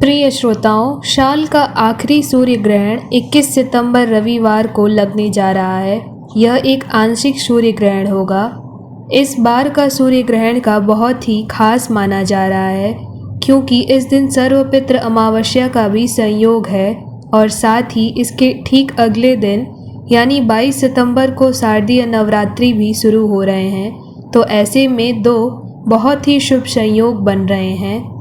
प्रिय श्रोताओं, साल का आखिरी सूर्य ग्रहण 21 सितंबर रविवार को लगने जा रहा है। यह एक आंशिक सूर्य ग्रहण होगा। इस बार का सूर्य ग्रहण का बहुत ही खास माना जा रहा है क्योंकि इस दिन सर्वपित्र अमावस्या का भी संयोग है और साथ ही इसके ठीक अगले दिन यानी 22 सितंबर को शारदीय नवरात्रि भी शुरू हो रहे हैं। तो ऐसे में दो बहुत ही शुभ संयोग बन रहे हैं।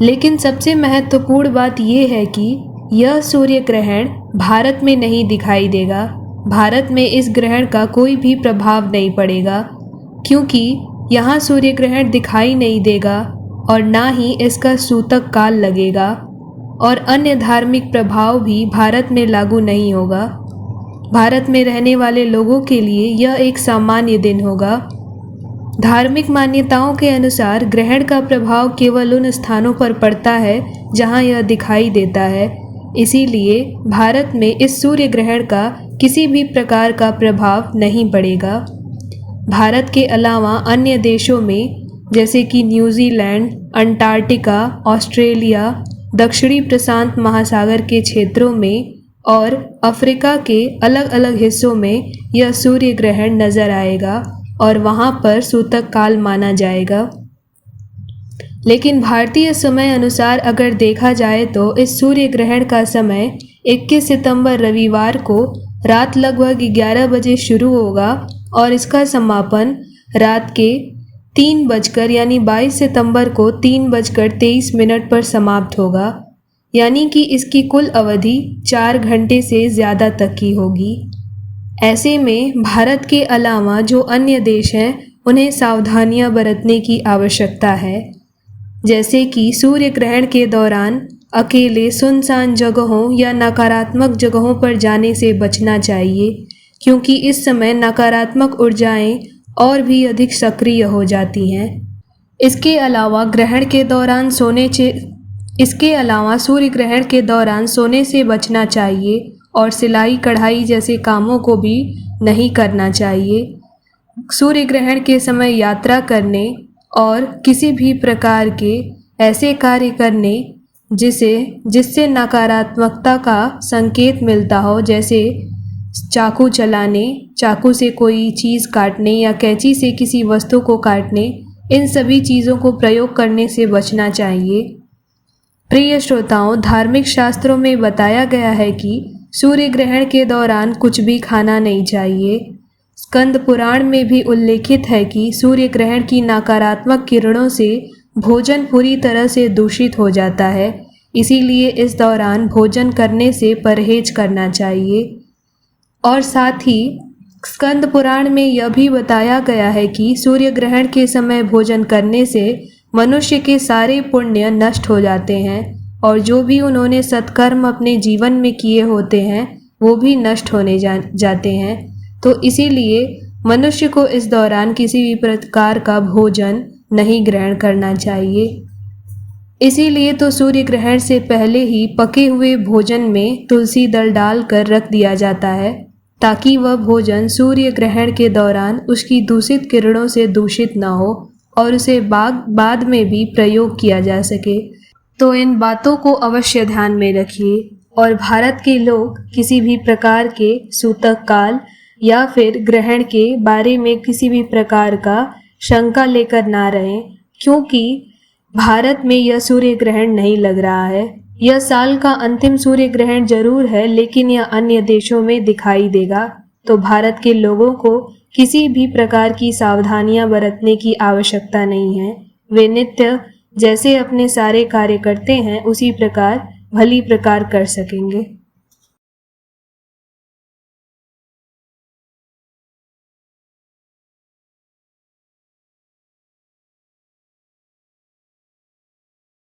लेकिन सबसे महत्वपूर्ण बात यह है कि यह सूर्य ग्रहण भारत में नहीं दिखाई देगा। भारत में इस ग्रहण का कोई भी प्रभाव नहीं पड़ेगा क्योंकि यहाँ सूर्य ग्रहण दिखाई नहीं देगा और ना ही इसका सूतक काल लगेगा और अन्य धार्मिक प्रभाव भी भारत में लागू नहीं होगा। भारत में रहने वाले लोगों के लिए यह एक सामान्य दिन होगा। धार्मिक मान्यताओं के अनुसार ग्रहण का प्रभाव केवल उन स्थानों पर पड़ता है जहां यह दिखाई देता है। इसीलिए भारत में इस सूर्य ग्रहण का किसी भी प्रकार का प्रभाव नहीं पड़ेगा। भारत के अलावा अन्य देशों में जैसे कि न्यूजीलैंड, अंटार्कटिका, ऑस्ट्रेलिया, दक्षिणी प्रशांत महासागर के क्षेत्रों में और अफ्रीका के अलग अलग हिस्सों में यह सूर्य ग्रहण नज़र आएगा और वहाँ पर सूतक काल माना जाएगा। लेकिन भारतीय समय अनुसार अगर देखा जाए तो इस सूर्य ग्रहण का समय 21 सितंबर रविवार को रात लगभग 11 बजे शुरू होगा और इसका समापन रात के 3 बजकर यानी 22 सितंबर को 3:23 पर समाप्त होगा। यानी कि इसकी कुल अवधि 4 घंटे से ज़्यादा तक की होगी। ऐसे में भारत के अलावा जो अन्य देश हैं उन्हें सावधानियां बरतने की आवश्यकता है। जैसे कि सूर्य ग्रहण के दौरान अकेले सुनसान जगहों या नकारात्मक जगहों पर जाने से बचना चाहिए क्योंकि इस समय नकारात्मक ऊर्जाएं और भी अधिक सक्रिय हो जाती हैं। इसके अलावा सूर्य ग्रहण के दौरान सोने से बचना चाहिए और सिलाई कढ़ाई जैसे कामों को भी नहीं करना चाहिए। सूर्य ग्रहण के समय यात्रा करने और किसी भी प्रकार के ऐसे कार्य करने जिससे नकारात्मकता का संकेत मिलता हो, जैसे चाकू चलाने, चाकू से कोई चीज़ काटने या कैंची से किसी वस्तु को काटने, इन सभी चीज़ों को प्रयोग करने से बचना चाहिए। प्रिय श्रोताओं, धार्मिक शास्त्रों में बताया गया है कि सूर्य ग्रहण के दौरान कुछ भी खाना नहीं चाहिए। स्कंद पुराण में भी उल्लेखित है कि सूर्य ग्रहण की नकारात्मक किरणों से भोजन पूरी तरह से दूषित हो जाता है। इसीलिए इस दौरान भोजन करने से परहेज करना चाहिए। और साथ ही स्कंद पुराण में यह भी बताया गया है कि सूर्य ग्रहण के समय भोजन करने से मनुष्य के सारे पुण्य नष्ट हो जाते हैं और जो भी उन्होंने सत्कर्म अपने जीवन में किए होते हैं वो भी नष्ट होने जाते हैं। तो इसीलिए मनुष्य को इस दौरान किसी भी प्रकार का भोजन नहीं ग्रहण करना चाहिए। इसीलिए तो सूर्य ग्रहण से पहले ही पके हुए भोजन में तुलसी दल डालकर रख दिया जाता है ताकि वह भोजन सूर्य ग्रहण के दौरान उसकी दूषित किरणों से दूषित न हो और उसे बाद में भी प्रयोग किया जा सके। तो इन बातों को अवश्य ध्यान में रखिए और भारत के लोग किसी भी प्रकार के सूतक काल या फिर ग्रहण के बारे में किसी भी प्रकार का शंका लेकर ना रहें क्योंकि भारत में यह सूर्य ग्रहण नहीं लग रहा है। यह साल का अंतिम सूर्य ग्रहण जरूर है लेकिन यह अन्य देशों में दिखाई देगा। तो भारत के लोगों को किसी भी प्रकार की सावधानियां बरतने की आवश्यकता नहीं है। वे नित्य जैसे अपने सारे कार्य करते हैं उसी प्रकार भली प्रकार कर सकेंगे।